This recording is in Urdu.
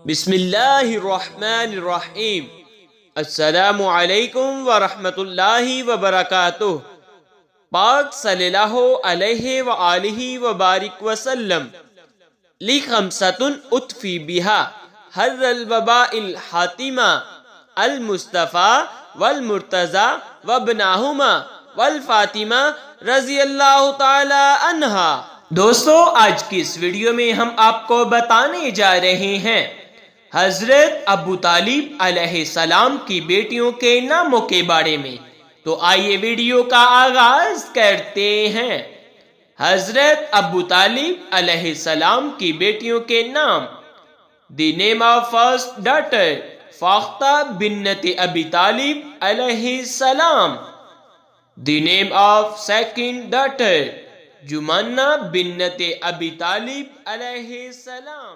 بسم اللہ الرحمن الرحیم۔ السلام علیکم ورحمۃ اللہ وبرکاتہ۔ پاک صلی اللہ علیہ وآلہ وبارک وسلم لی خمسۃ اطفی بہا حر الوباء الحاتمہ المصطفیٰ والمرتضی وابنہما والفاطمہ رضی اللہ تعالی عنہا۔ دوستو، آج کی اس ویڈیو میں ہم آپ کو بتانے جا رہے ہیں حضرت ابو طالب علیہ السلام کی بیٹیوں کے ناموں کے بارے میں۔ تو آئیے ویڈیو کا آغاز کرتے ہیں۔ حضرت ابو طالب علیہ السلام کی بیٹیوں کے نام: دی نیم آف فرسٹ ڈاٹر فاختہ بنت ابی طالب علیہ السلام۔ دی نیم آف سیکنڈ ڈاٹر جمانہ بنت ابی طالب علیہ السلام۔